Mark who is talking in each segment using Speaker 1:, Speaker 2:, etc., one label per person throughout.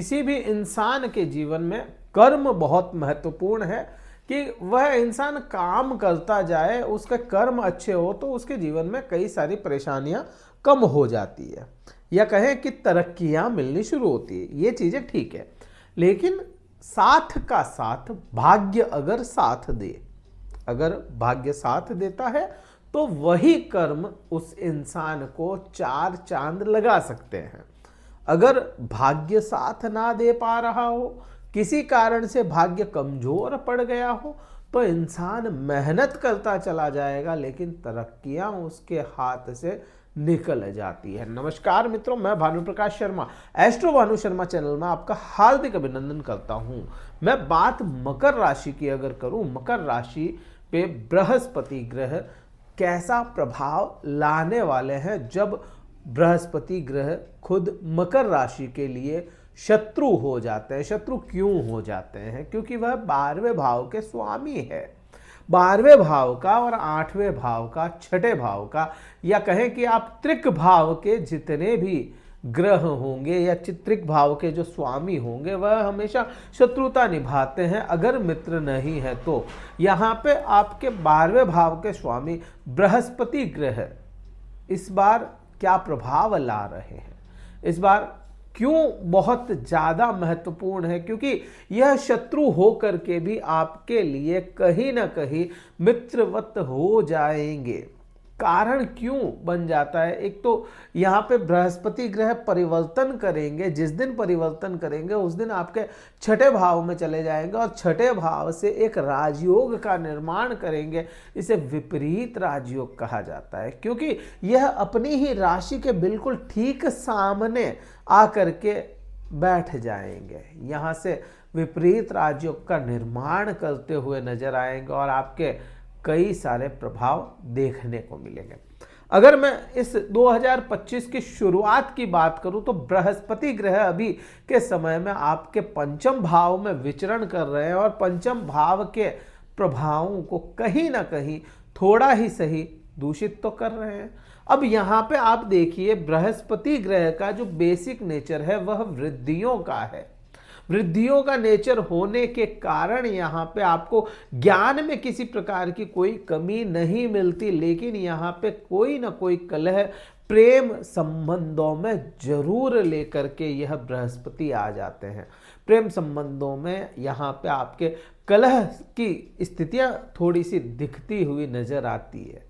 Speaker 1: किसी भी इंसान के जीवन में कर्म बहुत महत्वपूर्ण है कि वह इंसान काम करता जाए, उसके कर्म अच्छे हो तो उसके जीवन में कई सारी परेशानियां कम हो जाती है, या कहें कि तरक्कियां मिलनी शुरू होती है। ये चीज़ें ठीक है, लेकिन साथ का साथ भाग्य अगर साथ दे, अगर भाग्य साथ देता है तो वही कर्म उस इंसान को चार चांद लगा सकते हैं। अगर भाग्य साथ ना दे पा रहा हो, किसी कारण से भाग्य कमजोर पड़ गया हो, तो इंसान मेहनत करता चला जाएगा लेकिन तरक्कियां उसके हाथ से निकल जाती है। नमस्कार मित्रों, मैं भानु प्रकाश शर्मा एस्ट्रो भानु शर्मा चैनल में आपका हार्दिक अभिनंदन करता हूं। मैं बात मकर राशि की अगर करूं, मकर राशि पे बृहस्पति ग्रह कैसा प्रभाव लाने वाले हैं जब बृहस्पति ग्रह खुद मकर राशि के लिए शत्रु हो जाते हैं। शत्रु क्यों हो जाते हैं? क्योंकि वह 12वें भाव के स्वामी है। 12वें भाव का और 8वें भाव का, छठे भाव का, या कहें कि आप त्रिक भाव के जितने भी ग्रह होंगे या चित्रिक भाव के जो स्वामी होंगे वह हमेशा शत्रुता निभाते हैं अगर मित्र नहीं है तो। यहाँ पे आपके 12वें भाव के स्वामी बृहस्पति ग्रह इस बार क्या प्रभाव ला रहे हैं, इस बार क्यों बहुत ज़्यादा महत्वपूर्ण है? क्योंकि यह शत्रु हो करके भी आपके लिए कहीं ना कहीं मित्रवत हो जाएंगे। कारण क्यों बन जाता है? एक तो यहाँ पे बृहस्पति ग्रह परिवर्तन करेंगे, जिस दिन परिवर्तन करेंगे उस दिन आपके छठे भाव में चले जाएंगे और छठे भाव से एक राजयोग का निर्माण करेंगे। इसे विपरीत राजयोग कहा जाता है, क्योंकि यह अपनी ही राशि के बिल्कुल ठीक सामने आकर के बैठ जाएंगे। यहाँ से विपरीत राजयोग का निर्माण करते हुए नजर आएंगे और आपके कई सारे प्रभाव देखने को मिलेंगे। अगर मैं इस 2025 की शुरुआत की बात करूं तो बृहस्पति ग्रह अभी के समय में आपके पंचम भाव में विचरण कर रहे हैं और पंचम भाव के प्रभावों को कहीं ना कहीं थोड़ा ही सही दूषित तो कर रहे हैं। अब यहाँ पे आप देखिए, बृहस्पति ग्रह का जो बेसिक नेचर है वह वृद्धियों का है। वृद्धियों का नेचर होने के कारण यहाँ पे आपको ज्ञान में किसी प्रकार की कोई कमी नहीं मिलती, लेकिन यहाँ पे कोई ना कोई कलह प्रेम संबंधों में जरूर लेकर के यह बृहस्पति आ जाते हैं। प्रेम संबंधों में यहाँ पे आपके कलह की स्थितियाँ थोड़ी सी दिखती हुई नजर आती है।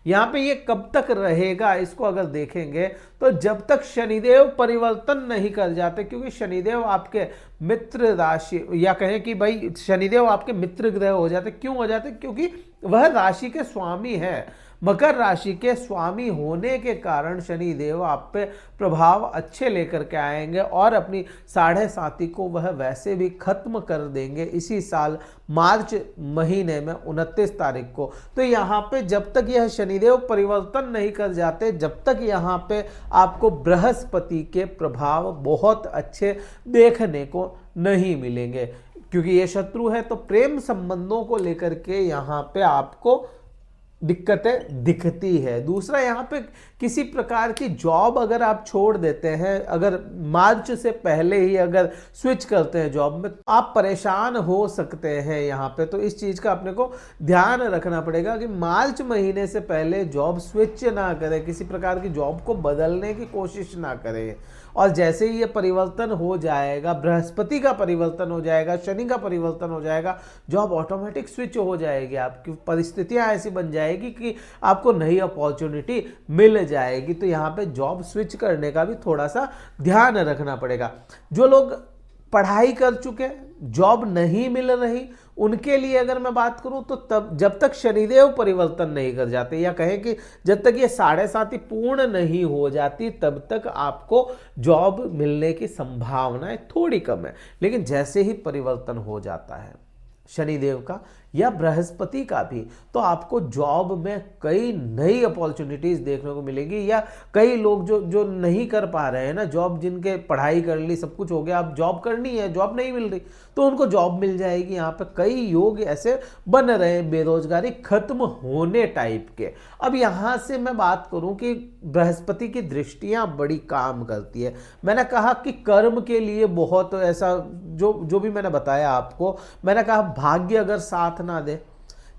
Speaker 1: यहाँ पे ये कब तक रहेगा इसको अगर देखेंगे तो जब तक शनिदेव परिवर्तन नहीं कर जाते, क्योंकि शनिदेव आपके मित्र राशि, या कहें कि भाई शनिदेव आपके मित्र ग्रह हो जाते। क्यों हो जाते? क्योंकि वह राशि के स्वामी है। मकर राशि के स्वामी होने के कारण शनिदेव आप पे प्रभाव अच्छे लेकर के आएंगे और अपनी 7.5 को वह वैसे भी खत्म कर देंगे इसी साल मार्च महीने में 29 तारीख को। तो यहाँ पे जब तक यह शनिदेव परिवर्तन नहीं कर जाते, जब तक यहाँ पे आपको बृहस्पति के प्रभाव बहुत अच्छे देखने को नहीं मिलेंगे, क्योंकि ये शत्रु है। तो प्रेम संबंधों को लेकर के यहाँ पे आपको दिक्कतें दिखती है। दूसरा, यहाँ पे किसी प्रकार की जॉब अगर आप छोड़ देते हैं, अगर मार्च से पहले ही अगर स्विच करते हैं जॉब में, आप परेशान हो सकते हैं यहाँ पे। तो इस चीज़ का अपने को ध्यान रखना पड़ेगा कि मार्च महीने से पहले जॉब स्विच ना करें, किसी प्रकार की जॉब को बदलने की कोशिश ना करें। और जैसे ही ये परिवर्तन हो जाएगा, बृहस्पति का परिवर्तन हो जाएगा, शनि का परिवर्तन हो जाएगा, जॉब ऑटोमेटिक स्विच हो जाएगी। आपकी परिस्थितियां ऐसी बन जाएगी कि आपको नई अपॉर्चुनिटी मिल जाएगी। तो यहाँ पे जॉब स्विच करने का भी थोड़ा सा ध्यान रखना पड़ेगा। जो लोग पढ़ाई कर चुके, जॉब नहीं मिल रही, उनके लिए अगर मैं बात करूं तो तब जब तक शनिदेव परिवर्तन नहीं कर जाते, या कहें कि जब तक ये 7.5 पूर्ण नहीं हो जाती, तब तक आपको जॉब मिलने की संभावनाएं थोड़ी कम है। लेकिन जैसे ही परिवर्तन हो जाता है शनिदेव का, या बृहस्पति का भी, तो आपको जॉब में कई नई अपॉर्चुनिटीज देखने को मिलेगी। या कई लोग जो जो नहीं कर पा रहे हैं ना जॉब, जिनके पढ़ाई कर ली, सब कुछ हो गया, अब जॉब करनी है, जॉब नहीं मिल रही, तो उनको जॉब मिल जाएगी। यहाँ पे कई योग ऐसे बन रहे हैं, बेरोजगारी खत्म होने टाइप के। अब यहाँ से मैं बात करूं कि बृहस्पति की दृष्टियां बड़ी काम करती है। मैंने कहा कि कर्म के लिए बहुत ऐसा जो भी मैंने बताया आपको, मैंने कहा भाग्य अगर साथ ना दे,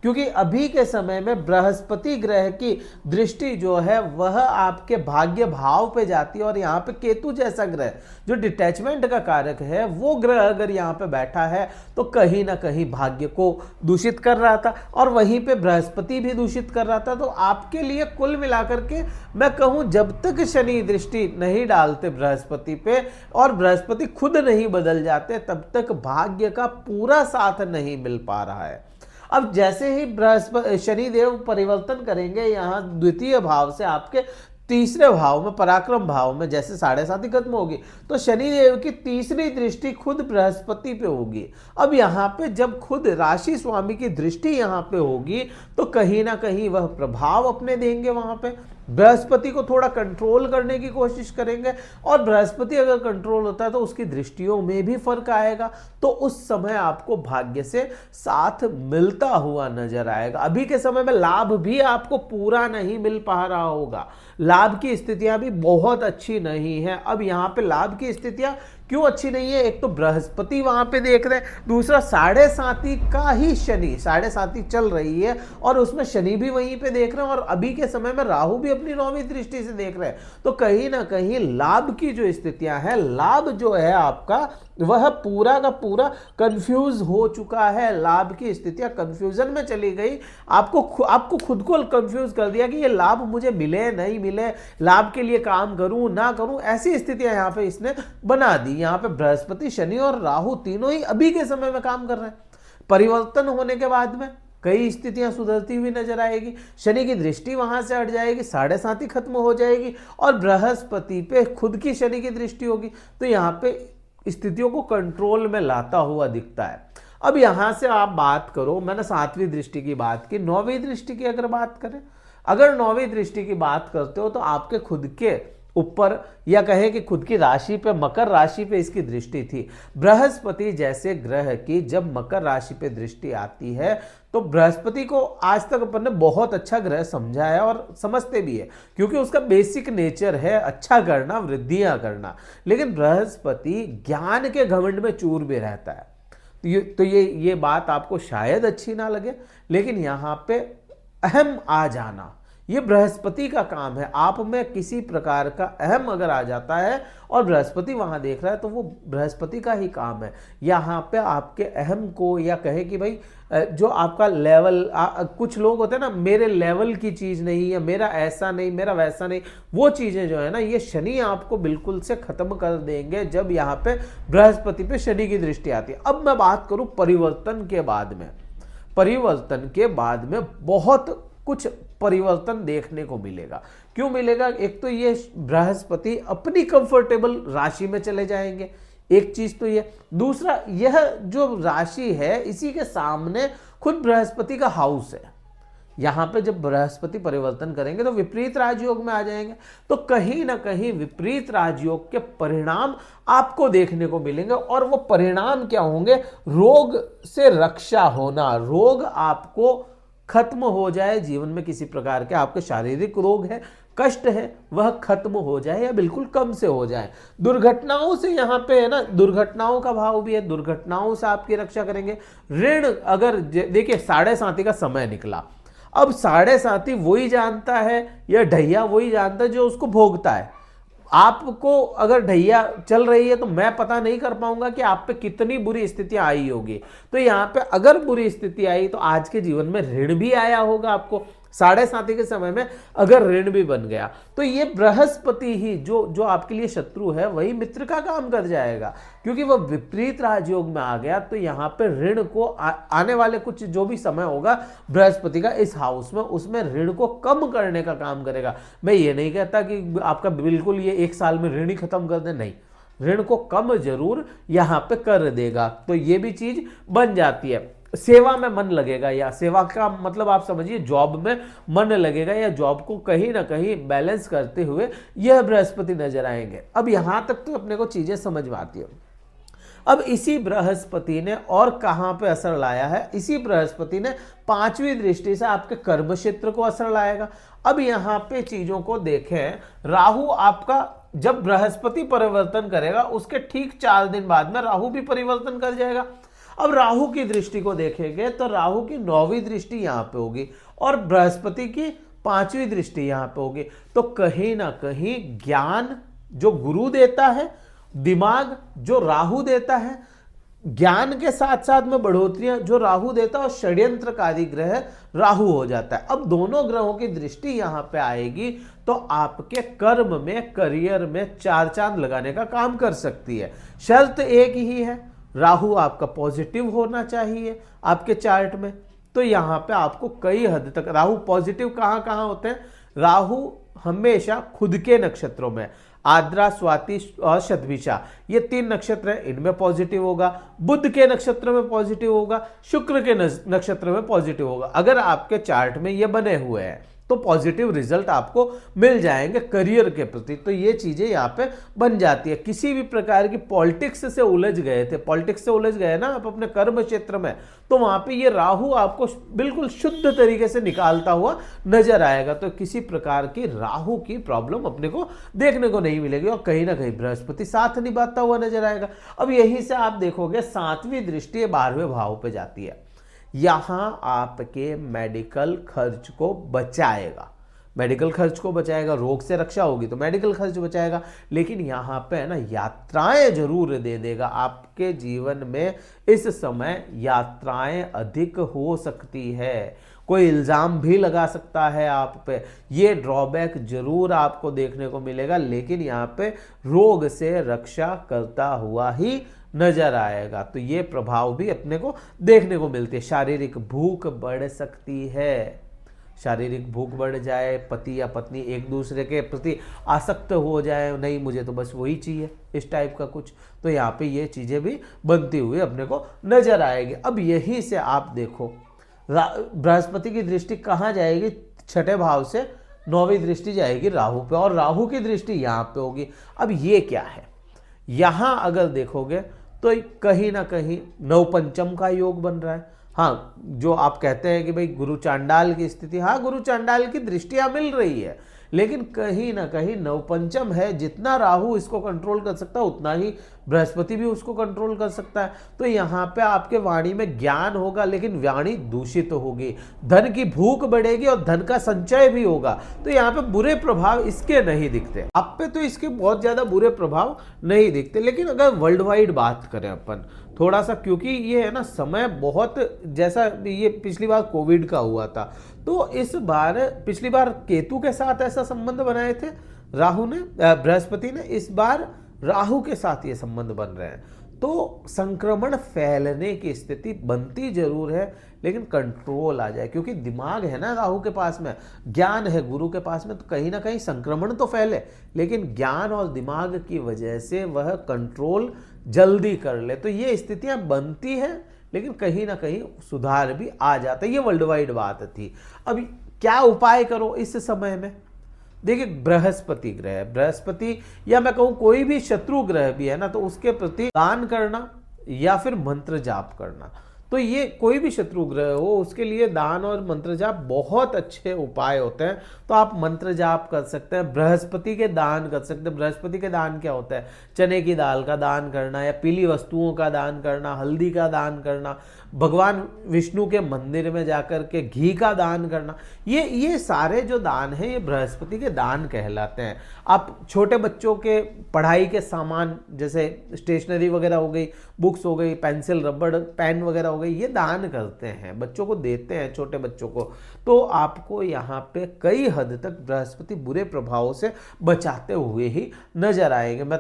Speaker 1: क्योंकि अभी के समय में बृहस्पति ग्रह की दृष्टि जो है वह आपके भाग्य भाव पे जाती है, और यहाँ पे केतु जैसा ग्रह जो डिटैचमेंट का कारक है, वो ग्रह अगर यहाँ पे बैठा है तो कहीं ना कहीं भाग्य को दूषित कर रहा था, और वहीं पे बृहस्पति भी दूषित कर रहा था। तो आपके लिए कुल मिलाकर के मैं कहूँ, जब तक शनि दृष्टि नहीं डालते बृहस्पति पे और बृहस्पति खुद नहीं बदल जाते, तब तक भाग्य का पूरा साथ नहीं मिल पा रहा है। अब जैसे ही बृहस्पति शनिदेव परिवर्तन करेंगे यहाँ द्वितीय भाव से आपके तीसरे भाव में, पराक्रम भाव में, जैसे 7.5 खत्म होगी तो शनिदेव की तीसरी दृष्टि खुद बृहस्पति पे होगी। अब यहाँ पे जब खुद राशि स्वामी की दृष्टि यहाँ पे होगी तो कहीं ना कहीं वह प्रभाव अपने देंगे, वहां पे बृहस्पति को थोड़ा कंट्रोल करने की कोशिश करेंगे, और बृहस्पति अगर कंट्रोल होता है तो उसकी दृष्टियों में भी फर्क आएगा, तो उस समय आपको भाग्य से साथ मिलता हुआ नजर आएगा। अभी के समय में लाभ भी आपको पूरा नहीं मिल पा रहा होगा, लाभ की स्थितियां भी बहुत अच्छी नहीं है। अब यहाँ पे लाभ की स्थितियां क्यों अच्छी नहीं है? एक तो बृहस्पति वहां पे देख रहे हैं, दूसरा 7.5 का ही शनि, 7.5 चल रही है और उसमें शनि भी वहीं पे देख रहे हैं, और अभी के समय में राहु भी अपनी 9वीं दृष्टि से देख रहे हैं। तो कहीं ना कहीं लाभ की जो स्थितियां हैं, लाभ जो है आपका वह पूरा का पूरा कंफ्यूज हो चुका है। लाभ की स्थितियां कंफ्यूजन में चली गई, आपको खुद को कंफ्यूज कर दिया कि ये लाभ मुझे मिले नहीं मिले, लाभ के लिए काम करूं ना करूं, ऐसी स्थितियां यहां पे इसने बना दी। यहां पे बृहस्पति, शनि और राहु तीनों ही अभी के समय में काम कर रहे हैं। परिवर्तन होने के बाद में कई स्थितियां सुधरती हुई नजर आएगी, शनि की दृष्टि वहां से हट जाएगी, 7.5 खत्म हो जाएगी, और बृहस्पति पे खुद की शनि की दृष्टि होगी, तो यहाँ पे स्थितियों को कंट्रोल में लाता हुआ दिखता है। अब यहां से आप बात करो, मैंने 7वीं दृष्टि की बात की, 9वीं दृष्टि की अगर बात करें, अगर 9वीं दृष्टि की बात करते हो तो आपके खुद के ऊपर, या कहे कि खुद की राशि पे, मकर राशि पे इसकी दृष्टि थी। बृहस्पति जैसे ग्रह की जब मकर राशि पे दृष्टि आती है तो बृहस्पति को आज तक अपन ने बहुत अच्छा ग्रह समझा है और समझते भी है, क्योंकि उसका बेसिक नेचर है अच्छा करना, वृद्धियां करना। लेकिन बृहस्पति ज्ञान के घमंड में चूर भी रहता है। तो ये बात आपको शायद अच्छी ना लगे, लेकिन यहाँ पे अहम आ जाना ये बृहस्पति का काम है। आप में किसी प्रकार का अहम अगर आ जाता है और बृहस्पति वहां देख रहा है तो वो बृहस्पति का ही काम है। यहाँ पे आपके अहम को, या कहे कि भाई जो आपका लेवल, कुछ लोग होते हैं ना, मेरे लेवल की चीज नहीं है, मेरा ऐसा नहीं, मेरा वैसा नहीं, वो चीजें जो है ना, ये शनि आपको बिल्कुल से खत्म कर देंगे जब यहाँ पे बृहस्पति पे शनि की दृष्टि आती है। अब मैं बात करूं परिवर्तन के बाद में, परिवर्तन के बाद में बहुत कुछ परिवर्तन देखने को मिलेगा। क्यों मिलेगा? एक तो ये बृहस्पति अपनी कंफर्टेबल राशि में चले जाएंगे, एक चीज तो ये। दूसरा, यह जो राशि है इसी के सामने खुद बृहस्पति का हाउस है। यहां पे जब बृहस्पति परिवर्तन करेंगे तो विपरीत राजयोग में आ जाएंगे, तो कहीं ना कहीं विपरीत राजयोग के परिणाम आपको देखने को मिलेंगे, और वो परिणाम क्या होंगे? रोग से रक्षा होना, रोग आपको खत्म हो जाए, जीवन में किसी प्रकार के आपके शारीरिक रोग है, कष्ट है, वह खत्म हो जाए या बिल्कुल कम से हो जाए। दुर्घटनाओं से यहाँ पे है ना, दुर्घटनाओं का भाव भी है, दुर्घटनाओं से आपकी रक्षा करेंगे। ऋण, अगर देखिए 7.5 का समय निकला, अब 7.5 वही जानता है या ढैया वही जानता है जो उसको भोगता है। आपको अगर ढैया चल रही है तो मैं पता नहीं कर पाऊंगा कि आप पे कितनी बुरी स्थितियां आई होगी। तो यहाँ पे अगर बुरी स्थिति आई तो आज के जीवन में ऋण भी आया होगा आपको, 7.5 के समय में अगर ऋण भी बन गया तो ये बृहस्पति ही जो आपके लिए शत्रु है वही मित्र का काम कर जाएगा, क्योंकि वह विपरीत राजयोग में आ गया। तो यहाँ पे ऋण को आने वाले कुछ जो भी समय होगा बृहस्पति का इस हाउस में, उसमें ऋण को कम करने का काम करेगा। मैं ये नहीं कहता कि आपका बिल्कुल ये 1 साल में ऋण ही खत्म कर दे, नहीं, ऋण को कम जरूर यहाँ पे कर देगा, तो ये भी चीज बन जाती है। सेवा में मन लगेगा, या सेवा का मतलब आप समझिए जॉब में मन लगेगा, या जॉब को कहीं ना कहीं बैलेंस करते हुए यह बृहस्पति नजर आएंगे। अब यहां तक तो अपने को चीजें समझ में आती है। अब इसी बृहस्पति ने और कहां पे असर लाया है, इसी बृहस्पति ने 5वीं दृष्टि से आपके कर्म क्षेत्र को असर लाएगा। अब यहां पे चीजों को देखें, राहु आपका जब बृहस्पति परिवर्तन करेगा उसके ठीक 4 दिन बाद में राहु भी परिवर्तन कर जाएगा। अब राहु की दृष्टि को देखेंगे तो राहु की 9वीं दृष्टि यहां पे होगी और बृहस्पति की 5वीं दृष्टि यहां पे होगी। तो कहीं ना कहीं ज्ञान जो गुरु देता है, दिमाग जो राहु देता है, ज्ञान के साथ साथ में बढ़ोतरियां जो राहु देता है, और षड्यंत्रकारी ग्रह राहु हो जाता है। अब दोनों ग्रहों की दृष्टि यहां पे आएगी तो आपके कर्म में, करियर में 4 चांद लगाने का काम कर सकती है। शर्त एक ही है, राहु आपका पॉजिटिव होना चाहिए आपके चार्ट में। तो यहां पे आपको कई हद तक राहु पॉजिटिव कहां कहां होते हैं, राहु हमेशा खुद के नक्षत्रों में, आद्रा, स्वाति और शतभिषा, ये 3 नक्षत्र हैं, इनमें पॉजिटिव होगा। बुध के नक्षत्र में पॉजिटिव होगा, शुक्र के नक्षत्र में पॉजिटिव होगा। अगर आपके चार्ट में ये बने हुए हैं तो पॉजिटिव रिजल्ट आपको मिल जाएंगे करियर के प्रति। तो ये चीजें यहाँ पे बन जाती है। किसी भी प्रकार की पॉलिटिक्स से उलझ गए थे, पॉलिटिक्स से उलझ गए ना आप अपने कर्म क्षेत्र में, तो वहां पे ये राहु आपको बिल्कुल शुद्ध तरीके से निकालता हुआ नजर आएगा। तो किसी प्रकार की राहु की प्रॉब्लम अपने को देखने को नहीं मिलेगी और कहीं ना कहीं बृहस्पति साथ निभाता हुआ नजर आएगा। अब यहीं से आप देखोगे 7वीं दृष्टि 12वें भाव पे जाती है। यहां आपके मेडिकल खर्च को बचाएगा, मेडिकल खर्च को बचाएगा, रोग से रक्षा होगी तो मेडिकल खर्च बचाएगा। लेकिन यहाँ पे है ना, यात्राएं जरूर दे देगा। आपके जीवन में इस समय यात्राएं अधिक हो सकती है, कोई इल्जाम भी लगा सकता है आप पे, ये ड्रॉबैक जरूर आपको देखने को मिलेगा। लेकिन यहाँ पे रोग से रक्षा करता हुआ ही नजर आएगा। तो ये प्रभाव भी अपने को देखने को मिलते हैं। शारीरिक भूख बढ़ सकती है, शारीरिक भूख बढ़ जाए, पति या पत्नी एक दूसरे के प्रति आसक्त हो जाए, नहीं मुझे तो बस वही चाहिए, इस टाइप का कुछ, तो यहाँ पे ये चीजें भी बनती हुई अपने को नजर आएगी। अब यहीं से आप देखो बृहस्पति की दृष्टि कहाँ जाएगी, 6ठे भाव से 9वीं दृष्टि जाएगी राहु पे, और राहु की दृष्टि यहाँ पे होगी। अब ये क्या है, यहां अगर देखोगे तो कहीं ना कहीं नवपंचम का योग बन रहा है। हाँ, जो आप कहते हैं कि भाई गुरु चांडाल की स्थिति, हाँ गुरु चांडाल की दृष्टियां मिल रही है, लेकिन कहीं ना कहीं नवपंचम है, जितना राहु इसको कंट्रोल कर सकता है उतना ही बृहस्पति भी उसको कंट्रोल कर सकता है। तो यहाँ पे आपके वाणी में ज्ञान होगा, लेकिन वाणी दूषित होगी, धन की भूख बढ़ेगी और धन का संचय भी होगा। तो यहाँ पे बुरे प्रभाव इसके नहीं दिखते, आप पे तो इसके बहुत ज्यादा बुरे प्रभाव नहीं दिखते। लेकिन अगर वर्ल्ड वाइड बात करें अपन थोड़ा सा, क्योंकि ये है ना समय बहुत, जैसा ये पिछली बार कोविड का हुआ था, तो इस बार पिछली बार केतु के साथ ऐसा संबंध बनाए थे राहु ने, बृहस्पति ने, इस बार राहु के साथ ये संबंध बन रहे हैं। तो संक्रमण फैलने की स्थिति बनती जरूर है, लेकिन कंट्रोल आ जाए, क्योंकि दिमाग है ना राहु के पास में, ज्ञान है गुरु के पास में, तो कहीं ना कहीं संक्रमण तो फैले, लेकिन ज्ञान और दिमाग की वजह से वह कंट्रोल जल्दी कर ले। तो ये स्थितियां बनती हैं, लेकिन कहीं ना कहीं सुधार भी आ जाता है। ये वर्ल्ड वाइड बात थी। अब क्या उपाय करो इस समय में, देखिए बृहस्पति ग्रह, बृहस्पति या मैं कहूं कोई भी शत्रु ग्रह भी है ना, तो उसके प्रति दान करना या फिर मंत्र जाप करना, तो ये कोई भी शत्रु ग्रह हो उसके लिए दान और मंत्र जाप बहुत अच्छे उपाय होते हैं। तो आप मंत्र जाप कर सकते हैं, बृहस्पति के दान कर सकते हैं। बृहस्पति के दान क्या होता है, चने की दाल का दान करना, या पीली वस्तुओं का दान करना, हल्दी का दान करना, भगवान विष्णु के मंदिर में जाकर के घी का दान करना, ये सारे जो दान हैं ये बृहस्पति के दान कहलाते हैं। आप छोटे बच्चों के पढ़ाई के सामान जैसे स्टेशनरी वगैरह हो गई, बुक्स हो गई, पेंसिल रबड़ पेन वगैरह हो गई, ये दान करते हैं, बच्चों को देते हैं, छोटे बच्चों को। तो आपको यहाँ पे कई हद तक बृहस्पति बुरे प्रभावों से बचाते हुए ही नजर आएंगे। मैं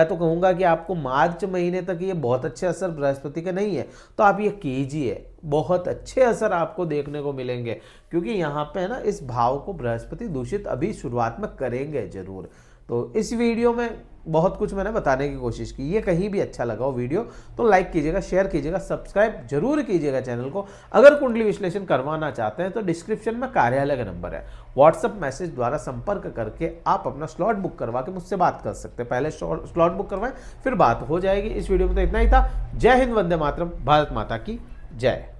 Speaker 1: तो कहूँगा कि आपको मार्च महीने तक ये बहुत अच्छे असर बृहस्पति के नहीं है, तो आप ये कीजिए, बहुत अच्छे असर आपको देखने को मिलेंगे। क्योंकि यहाँ पे है ना, इस भाव को बृहस्पति दूषित अभी शुरुआत में करेंगे जरूर, तो इस वीडियो में बहुत कुछ मैंने बताने की कोशिश की। ये कहीं भी अच्छा लगा हो वीडियो तो लाइक कीजिएगा, शेयर कीजिएगा, सब्सक्राइब जरूर कीजिएगा चैनल को। अगर कुंडली विश्लेषण करवाना चाहते हैं तो डिस्क्रिप्शन में कार्यालय का नंबर है, व्हाट्सएप मैसेज द्वारा संपर्क करके आप अपना स्लॉट बुक करवा के मुझसे बात कर सकते हैं। पहले स्लॉट बुक करवाएं, फिर बात हो जाएगी। इस वीडियो में तो इतना ही था। जय हिंद, वंदे मातरम, भारत माता की जय।